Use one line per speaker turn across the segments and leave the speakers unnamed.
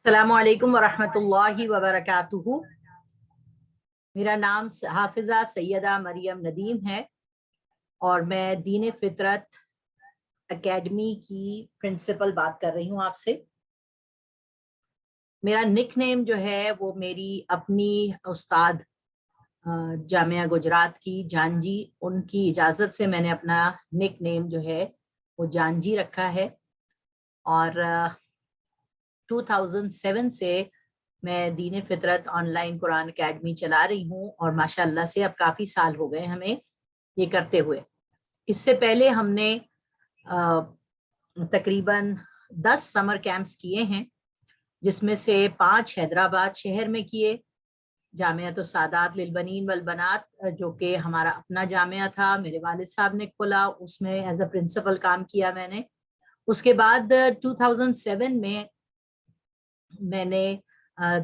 अस्सलामु अलैकुम वरहमतुल्लाहि वबरकातुहू। मेरा नाम हाफिज़ा सैयदा मरियम नदीम है और मैं दीन फितरत एकेडमी की प्रिंसिपल बात कर रही हूँ आपसे। मेरा निक नेम जो है वो मेरी अपनी उस्ताद जामिया गुजरात की जानजी, उनकी इजाज़त से मैंने अपना निक नेम जो है वो जानजी रखा है। और 2007 से मैं दीन फितरत ऑनलाइन कुरान एकेडमी चला रही हूँ और माशाअल्लाह से अब काफ़ी साल हो गए हमें ये करते हुए। इससे पहले हमने तकरीबन 10 समर कैंप्स किए हैं, जिसमें से 5 हैदराबाद शहर में किए। जामिया तो सादात लिलबनीन वल बनात जो कि हमारा अपना जामिया था, मेरे वालिद साहब ने खोला, उसमें एज अ प्रिंसिपल काम किया मैंने। उसके बाद 2007 में मैंने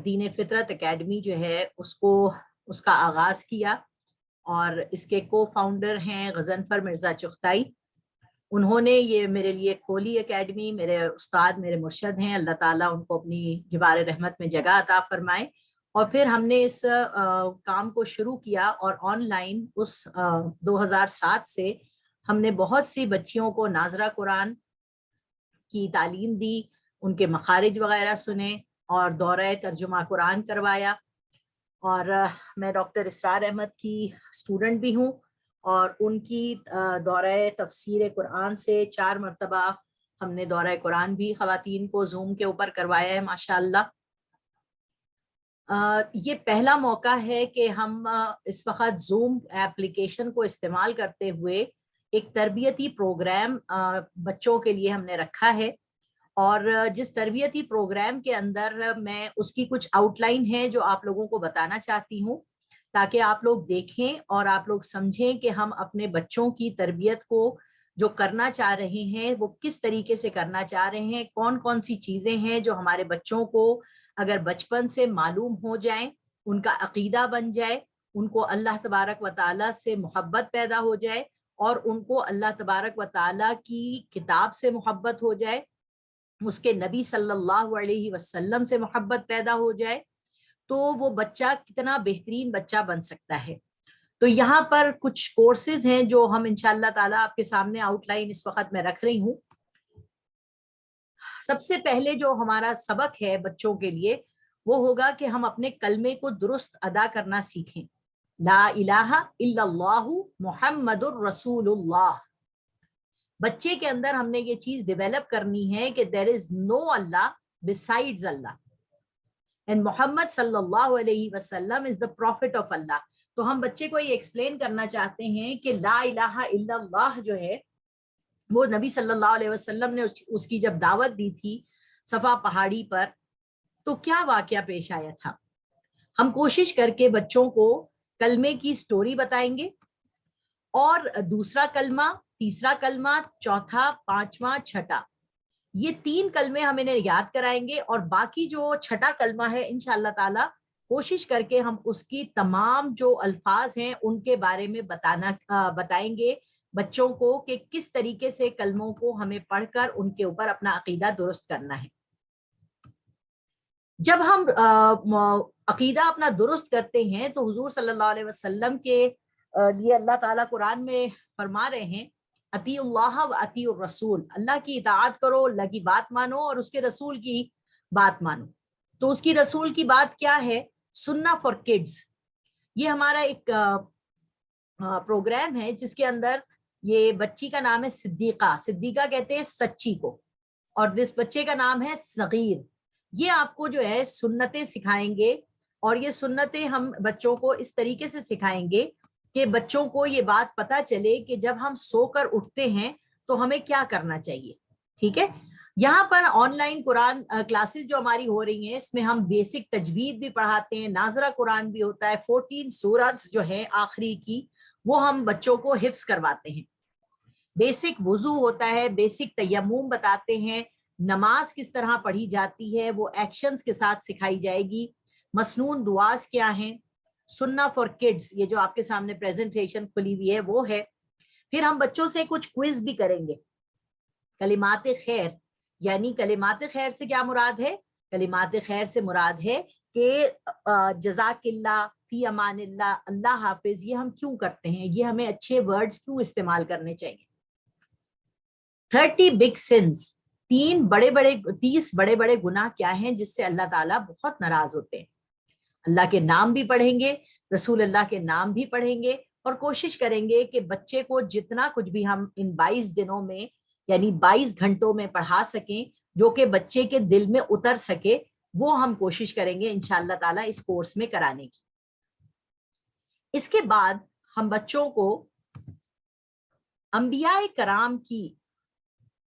दीन फितरत एकेडमी जो है उसका आगाज़ किया और इसके को फाउंडर हैं गजनफर मिर्ज़ा चुगताई। उन्होंने ये मेरे लिए खोली एकेडमी। मेरे उस्ताद, मेरे मुर्शद हैं, अल्लाह ताला उनको अपनी जिबार रहमत में जगह अता फरमाए। और फिर हमने इस काम को शुरू किया और ऑनलाइन 2007 से हमने बहुत सी बच्चियों को नाजरा कुरान की तालीम दी, उनके मखारिज वगैरह सुने और दौरा तर्जुमा कुरान करवाया। और मैं डॉक्टर इसरार अहमद की स्टूडेंट भी हूँ और उनकी दौरा तफसीर कुरान से 4 मरतबा हमने दौरा कुरान भी ख़वातीन को जूम के ऊपर करवाया है माशाअल्लाह। ये पहला मौका है कि हम इस वक्त जूम एप्लीकेशन को इस्तेमाल करते हुए एक तरबियती प्रोग्राम बच्चों के लिए हमने रखा है। और जिस तरबियती प्रोग्राम के अंदर मैं उसकी कुछ आउटलाइन है जो आप लोगों को बताना चाहती हूँ, ताकि आप लोग देखें और आप लोग समझें कि हम अपने बच्चों की तरबियत को जो करना चाह रहे हैं वो किस तरीके से करना चाह रहे हैं, कौन कौन सी चीज़ें हैं जो हमारे बच्चों को अगर बचपन से मालूम हो जाए, उनका अकीदा बन जाए, उनको अल्लाह तबारक व ताला से मोहब्बत पैदा हो जाए और उनको अल्लाह तबारक व ताला की किताब से मोहब्बत हो जाए, उसके नबी सल्लल्लाहु अलैहि वसल्लम से मोहब्बत पैदा हो जाए, तो वो बच्चा कितना बेहतरीन बच्चा बन सकता है। तो यहाँ पर कुछ कोर्सेज हैं जो हम इंशाअल्लाह ताला आपके सामने आउटलाइन इस वक्त मैं रख रही हूँ। सबसे पहले जो हमारा सबक है बच्चों के लिए वो होगा कि हम अपने कलमे को दुरुस्त अदा करना सीखें। ला इलाहा इल्लल्लाहु मुहम्मदुर रसूलुल्लाह। बच्चे के अंदर हमने ये चीज डेवलप करनी है कि देयर इज नो अल्लाह बिसाइड्स अल्लाह एंड मोहम्मद सल्लल्लाहु अलैहि वसल्लम इज द प्रॉफिट ऑफ अल्लाह। तो हम बच्चे को ये एक्सप्लेन करना चाहते हैं कि ला इलाहा इल्लल्लाह जो है वो नबी सल्लल्लाहु अलैहि वसल्लम ने उसकी जब दावत दी थी सफा पहाड़ी पर, तो क्या वाकया पेश आया था। हम कोशिश करके बच्चों को कलमे की स्टोरी बताएंगे और दूसरा कलमा, तीसरा कलमा, चौथा, पांचवा, छठा, ये 3 कलमे हम इन्हें याद कराएंगे और बाकी जो छठा कलमा है इंशाअल्लाह ताला कोशिश करके हम उसकी तमाम जो अल्फाज हैं उनके बारे में बताएंगे बच्चों को कि किस तरीके से कलमों को हमें पढ़कर उनके ऊपर अपना अकीदा दुरुस्त करना है। जब हम अकीदा अपना दुरुस्त करते हैं तो हुजूर सल्लल्लाहु अलैहि वसल्लम के लिए अल्लाह ताला कुरान में फरमा रहे हैं अतीउल्लाह व अतीउर रसूल, अल्लाह की इताअत करो, अल्लाह की बात मानो और उसके रसूल की बात मानो। तो उसकी रसूल की बात क्या है? सुन्ना फॉर किड्स। ये हमारा एक प्रोग्राम है जिसके अंदर ये बच्ची का नाम है सिद्दीका। सिद्दीका कहते हैं सच्ची को, और इस बच्चे का नाम है सगीर। ये आपको जो है सुन्नतें सिखाएंगे और ये सुन्नतें हम बच्चों को इस तरीके से सिखाएंगे कि बच्चों को ये बात पता चले कि जब हम सोकर उठते हैं तो हमें क्या करना चाहिए। ठीक है, यहाँ पर ऑनलाइन कुरान क्लासेस जो हमारी हो रही हैं इसमें हम बेसिक तजवीद भी पढ़ाते हैं, नाजरा कुरान भी होता है, 14 सूरत जो है आखिरी की वो हम बच्चों को हिफ्स करवाते हैं। बेसिक वुजू होता है, बेसिक तयम्मुम बताते हैं, नमाज किस तरह पढ़ी जाती है वो एक्शंस के साथ सिखाई जाएगी, मसनून दुआस क्या हैं, सुन्ना फॉर किड्स ये जो आपके सामने प्रेजेंटेशन खुली हुई है वो है। फिर हम बच्चों से कुछ क्विज भी करेंगे। कलिमात खैर, यानी कलिमात खैर से क्या मुराद है? کلمات خیر سے مراد ہے کہ جزاک اللہ، فی امان اللہ، اللہ حافظ، یہ ہم کیوں کرتے ہیں، یہ ہمیں اچھے ورڈز کیوں استعمال کرنے چاہیے. 30 big sins، 30 بڑے بڑے گناہ کیا ہیں جس سے اللہ تعالیٰ بہت ناراض ہوتے ہیں. اللہ کے نام بھی پڑھیں گے، رسول اللہ کے نام بھی پڑھیں گے، اور کوشش کریں گے کہ بچے کو جتنا کچھ بھی ہم ان 22 دنوں میں یعنی 22 گھنٹوں میں پڑھا سکیں جو کہ بچے کے دل میں اتر سکے، وہ ہم کوشش کریں گے انشاءاللہ تعالیٰ اس کورس میں کرانے کی. اس کے بعد ہم بچوں کو انبیاء کرام کی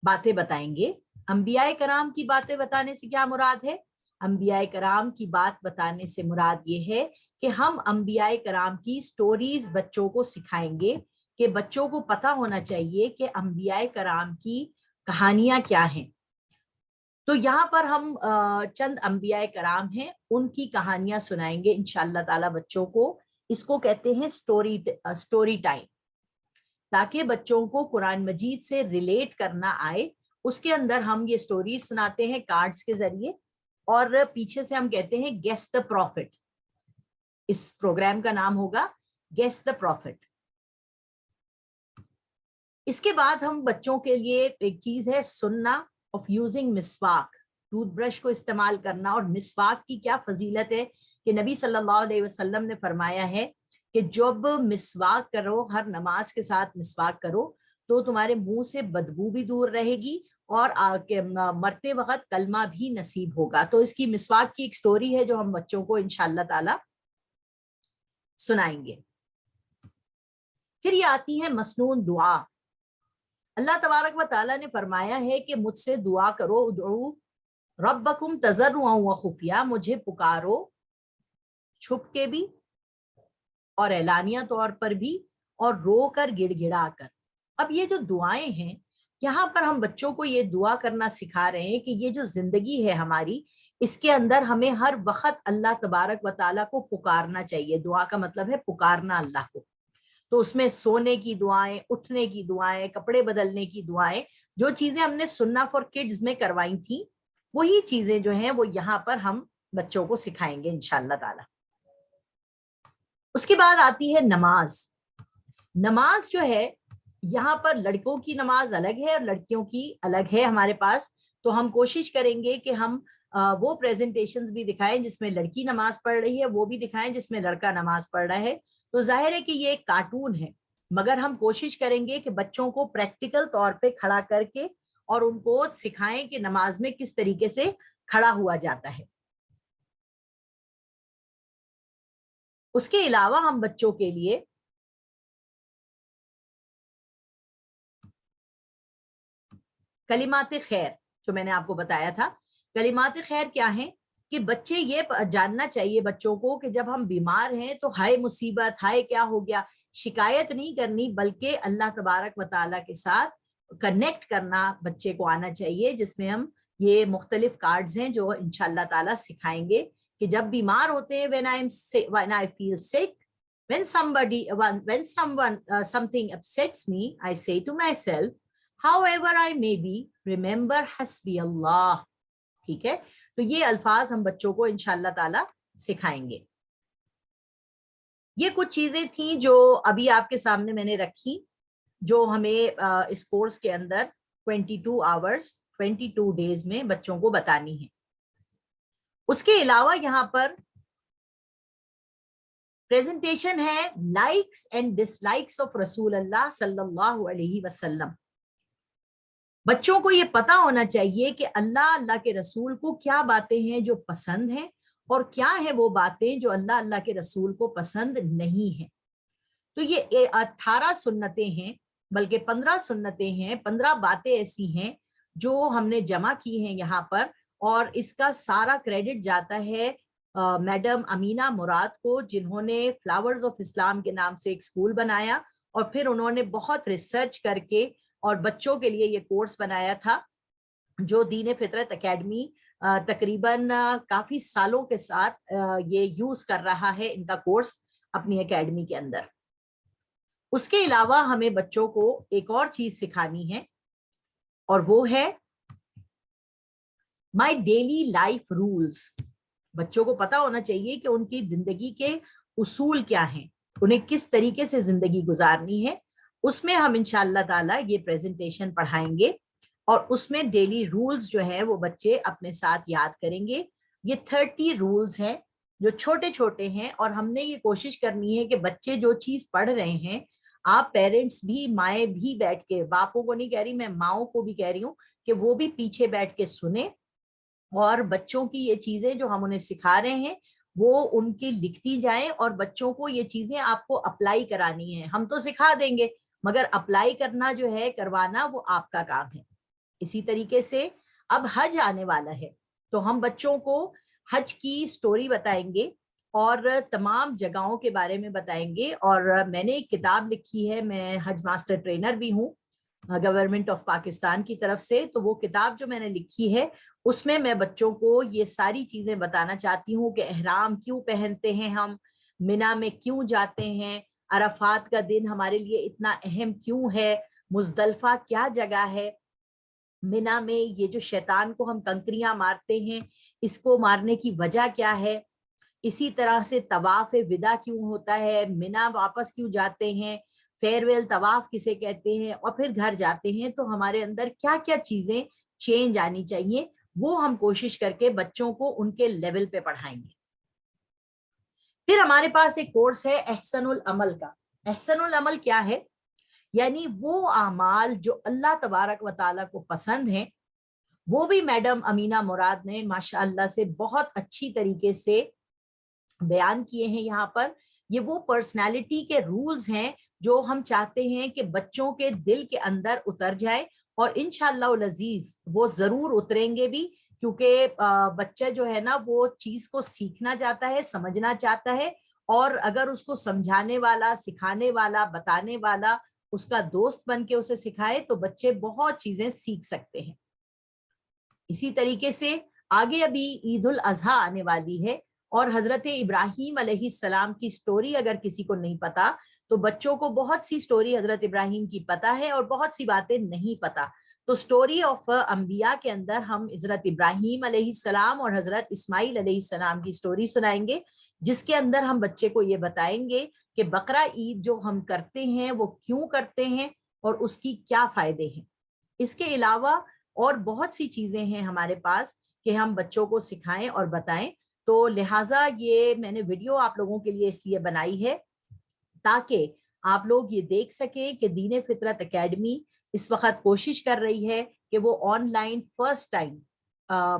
باتیں بتائیں گے. انبیاء کرام کی باتیں بتانے سے کیا مراد ہے؟ انبیاء کرام کی بات بتانے سے مراد یہ ہے کہ ہم انبیاء کرام کی سٹوریز بچوں کو سکھائیں گے کہ بچوں کو پتہ ہونا چاہیے کہ انبیاء کرام کی کہانیاں کیا ہیں. تو یہاں پر ہم چند انبیاء کرام ہیں ان کی کہانیاں سنائیں گے انشاءاللہ تعالی بچوں کو. اس کو کہتے ہیں سٹوری ٹائم، تاکہ بچوں کو قرآن مجید سے ریلیٹ کرنا آئے. اس کے اندر ہم یہ سٹوریز سناتے ہیں کارڈز کے ذریعے، اور پیچھے سے ہم کہتے ہیں گیس دا پروفٹ. اس پروگرام کا نام ہوگا گیس دا پروفٹ. اس کے بعد ہم بچوں کے لیے ایک چیز ہے سننا آف یوزنگ مسواک، ٹوتھ برش کو استعمال کرنا. اور مسواک کی کیا فضیلت ہے کہ نبی صلی اللہ علیہ وسلم نے فرمایا ہے کہ جب مسواک کرو، ہر نماز کے ساتھ مسواک کرو تو تمہارے منہ سے بدبو بھی دور رہے گی اور مرتے وقت کلمہ بھی نصیب ہوگا. تو اس کی مسواک کی ایک سٹوری ہے جو ہم بچوں کو انشاءاللہ تعالی سنائیں گے. پھر یہ آتی ہے مسنون دعا. اللہ تبارک و تعالیٰ نے فرمایا ہے کہ مجھ سے دعا کرو، ادعو ربکم تضرعا وخفیہ، مجھے پکارو چھپ کے بھی اور اعلانیہ طور پر بھی اور رو کر گڑ گڑا کر. اب یہ جو دعائیں ہیں یہاں پر ہم بچوں کو یہ دعا کرنا سکھا رہے ہیں کہ یہ جو زندگی ہے ہماری، اس کے اندر ہمیں ہر وقت اللہ تبارک و تعالیٰ کو پکارنا چاہیے. دعا کا مطلب ہے پکارنا اللہ کو. تو اس میں سونے کی دعائیں، اٹھنے کی دعائیں، کپڑے بدلنے کی دعائیں، جو چیزیں ہم نے سننا فار کڈز میں کروائی تھیں وہی چیزیں جو ہیں وہ یہاں پر ہم بچوں کو سکھائیں گے انشاءاللہ تعالی. اس کے بعد آتی ہے نماز. نماز جو ہے یہاں پر لڑکوں کی نماز الگ ہے اور لڑکیوں کی الگ ہے ہمارے پاس. تو ہم کوشش کریں گے کہ ہم وہ پریزنٹیشنز بھی دکھائیں جس میں لڑکی نماز پڑھ رہی ہے، وہ بھی دکھائیں جس میں لڑکا نماز پڑھ رہا ہے. تو ظاہر ہے کہ یہ ایک کارٹون ہے، مگر ہم کوشش کریں گے کہ بچوں کو پریکٹیکل طور پہ کھڑا کر کے اور ان کو سکھائیں کہ نماز میں کس طریقے سے کھڑا ہوا جاتا ہے. اس کے علاوہ ہم بچوں کے لیے کلمات خیر جو میں نے آپ کو بتایا تھا. کلمات خیر کیا ہیں کہ بچے یہ جاننا چاہیے بچوں کو کہ جب ہم بیمار ہیں تو ہائے مصیبت، ہائے کیا ہو گیا، شکایت نہیں کرنی بلکہ اللہ تبارک و تعالیٰ کے ساتھ کنیکٹ کرنا بچے کو آنا چاہیے، جس میں ہم یہ مختلف کارڈز ہیں جو انشاءاللہ تعالیٰ سکھائیں گے کہ جب بیمار ہوتے ہیں when I feel sick, when something upsets me, I say to myself, however I may be, remember حسبی اللہ. ٹھیک ہے، تو یہ الفاظ ہم بچوں کو انشاءاللہ تعالی سکھائیں گے. یہ کچھ چیزیں تھیں جو ابھی آپ کے سامنے میں نے رکھی جو ہمیں اس کورس کے اندر 22 hours 22 days میں بچوں کو بتانی ہے. اس کے علاوہ یہاں پر پریزنٹیشن ہے likes and dislikes of رسول اللہ صلی اللہ علیہ وسلم. بچوں کو یہ پتا ہونا چاہیے کہ اللہ کے رسول کو کیا باتیں ہیں جو پسند ہیں اور کیا ہے وہ باتیں جو اللہ کے رسول کو پسند نہیں ہیں. تو یہ 18 سنتیں ہیں، بلکہ 15 سنتیں ہیں، 15 باتیں ایسی ہیں جو ہم نے جمع کی ہیں یہاں پر، اور اس کا سارا کریڈٹ جاتا ہے میڈم امینہ مراد کو، جنہوں نے فلاورز آف اسلام کے نام سے ایک سکول بنایا اور پھر انہوں نے بہت ریسرچ کر کے اور بچوں کے لیے یہ کورس بنایا تھا جو دین فطرت اکیڈمی تقریباً کافی سالوں کے ساتھ یہ یوز کر رہا ہے ان کا کورس اپنی اکیڈمی کے اندر. اس کے علاوہ ہمیں بچوں کو ایک اور چیز سکھانی ہے اور وہ ہے माई डेली लाइफ रूल्स, बच्चों को पता होना चाहिए कि उनकी जिंदगी के उसूल क्या हैं, उन्हें किस तरीके से जिंदगी गुजारनी है। उसमें हम इंशाअल्लाह ताला ये प्रेजेंटेशन पढ़ाएंगे और उसमें डेली रूल्स जो है वो बच्चे अपने साथ याद करेंगे। ये 30 रूल्स हैं जो छोटे छोटे हैं, और हमने ये कोशिश करनी है कि बच्चे जो चीज पढ़ रहे हैं, आप पेरेंट्स भी, माएँ भी बैठ के, बापों को नहीं कह रही मैं, माओं को भी कह रही हूँ कि वो भी पीछे बैठ के सुने और बच्चों की ये चीजें जो हम उन्हें सिखा रहे हैं वो उनकी लिखती जाएं, और बच्चों को ये चीजें आपको अप्लाई करानी है। हम तो सिखा देंगे मगर अप्लाई करना जो है, करवाना, वो आपका काम है। इसी तरीके से अब हज आने वाला है, तो हम बच्चों को हज की स्टोरी बताएंगे और तमाम जगहों के बारे में बताएंगे। और मैंने एक किताब लिखी है, मैं हज मास्टर ट्रेनर भी हूँ गवर्नमेंट ऑफ पाकिस्तान की तरफ से, तो वो किताब जो मैंने लिखी है उसमें मैं बच्चों को ये सारी चीजें बताना चाहती हूँ कि एहराम क्यों पहनते हैं, हम मिना में क्यों जाते हैं, अरफात का दिन हमारे लिए इतना अहम क्यों है, मुजदलफा क्या जगह है, मिना में ये जो शैतान को हम कंकरियां मारते हैं इसको मारने की वजह क्या है, इसी तरह से तवाफ विदा क्यों होता है, मिना वापस क्यों जाते हैं, फेयरवेल तवाफ किसे कहते हैं, और फिर घर जाते हैं तो हमारे अंदर क्या क्या चीजें चेंज आनी चाहिए, वो हम कोशिश करके बच्चों को उनके लेवल पे पढ़ाएंगे। फिर हमारे पास एक कोर्स है एहसनुल अमल का। एहसनुल अमल क्या है? यानी वो अमाल जो अल्लाह तबारक व ताला को पसंद है, वो भी मैडम अमीना मुराद ने माशाअल्लाह से बहुत अच्छी तरीके से बयान किए हैं यहाँ पर। ये वो पर्सनालिटी के रूल्स हैं जो हम चाहते हैं कि बच्चों के दिल के अंदर उतर जाए, और इंशाअल्लाह अज़ीज वो जरूर उतरेंगे भी, क्योंकि बच्चा जो है ना वो चीज को सीखना चाहता है, समझना चाहता है, और अगर उसको समझाने वाला, सिखाने वाला, बताने वाला उसका दोस्त बन के उसे सिखाए तो बच्चे बहुत चीजें सीख सकते हैं। इसी तरीके से आगे अभी ईद उल अजहा आने वाली है, और हजरत इब्राहीम अलैहिस्सलाम की स्टोरी अगर किसी को नहीं पता तो बच्चों को बहुत सी स्टोरी हजरत इब्राहीम की पता है और बहुत सी बातें नहीं पता। तो स्टोरी ऑफ अंबिया के अंदर हम हजरत इब्राहीम अलैहिस्सलाम और हजरत इस्माइल अलैहिस्सलाम की स्टोरी सुनाएंगे, जिसके अंदर हम बच्चे को ये बताएंगे कि बकरा ईद जो हम करते हैं वो क्यों करते हैं और उसकी क्या फायदे हैं। इसके अलावा और बहुत सी चीजें हैं हमारे पास कि हम बच्चों को सिखाएं और बताएं। तो लिहाजा ये मैंने वीडियो आप लोगों के लिए इसलिए बनाई है ताकि आप लोग ये देख सकें कि दीन फितरत एकेडमी इस वक्त कोशिश कर रही है कि वो ऑनलाइन फर्स्ट टाइम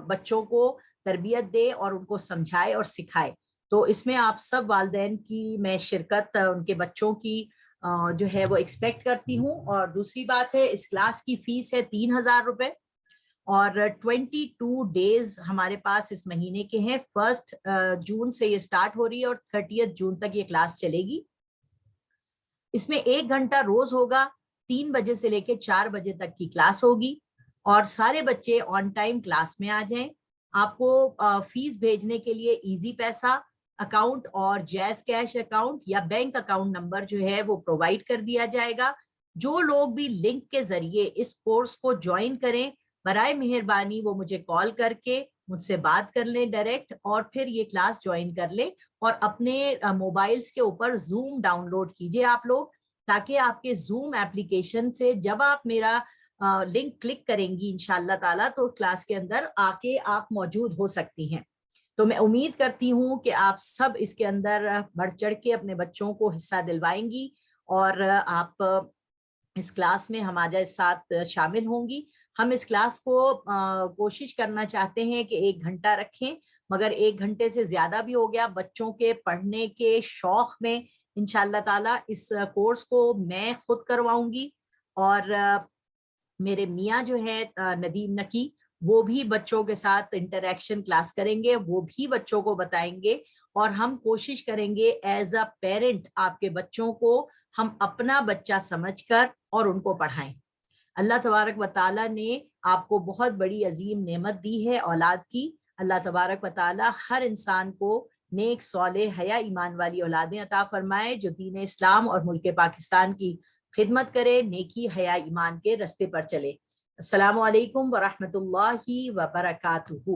बच्चों को तरबियत दे और उनको समझाए और सिखाए। तो इसमें आप सब वालिदैन की मैं शिरकत, उनके बच्चों की जो है वो एक्सपेक्ट करती हूँ। और दूसरी बात है, इस क्लास की फीस है 3,000 रुपए, और 22 डेज हमारे पास इस महीने के हैं। 1 जून से ये स्टार्ट हो रही है और 30 जून तक ये क्लास चलेगी। इसमें 1 घंटा रोज होगा, 3 बजे से लेकर 4 बजे तक की क्लास होगी, और सारे बच्चे ऑन टाइम क्लास में आ जाएं। आपको फीस भेजने के लिए इजी पैसा अकाउंट और जैज कैश अकाउंट या बैंक अकाउंट नंबर जो है वो प्रोवाइड कर दिया जाएगा। जो लोग भी लिंक के जरिए इस कोर्स को ज्वाइन करें, बराए मेहरबानी वो मुझे कॉल करके मुझसे बात कर लें डायरेक्ट, और फिर ये क्लास ज्वाइन कर लें, और अपने मोबाइल्स के ऊपर जूम डाउनलोड कीजिए आप लोग, ताकि आपके जूम एप्लीकेशन से जब आप मेरा लिंक क्लिक करेंगी इंशाअल्लाह ताला तो क्लास के अंदर आके आप मौजूद हो सकती हैं। तो मैं उम्मीद करती हूँ कि आप सब इसके अंदर बढ़ चढ़ के अपने बच्चों को हिस्सा दिलवाएंगी और आप इस क्लास में हमारे साथ शामिल होंगी। हम इस क्लास को कोशिश करना चाहते हैं कि 1 घंटा रखें, मगर 1 घंटे से ज्यादा भी हो गया बच्चों के पढ़ने के शौक में इंशाअल्लाह ताला इस कोर्स को मैं खुद करवाऊंगी, और मेरे मियाँ जो है नदीम नकी, वो भी बच्चों के साथ इंटरेक्शन क्लास करेंगे, वो भी बच्चों को बताएंगे, और हम कोशिश करेंगे एज अ पेरेंट आपके बच्चों को हम अपना बच्चा समझकर और उनको पढ़ाएं। अल्लाह तबारक व ताला ने आपको बहुत बड़ी अजीम नेमत दी है औलाद की। अल्लाह तबारक व ताला हर इंसान को नेक, सौले, हया ईमान वाली औलादें अता फरमाए जो दीन इस्लाम और मुल्क पाकिस्तान की खिदमत करे, नेकी, हया, ईमान के रस्ते पर चले। अस्सलामु अलैकुम व रहमतुल्लाहि व बरकातुहू।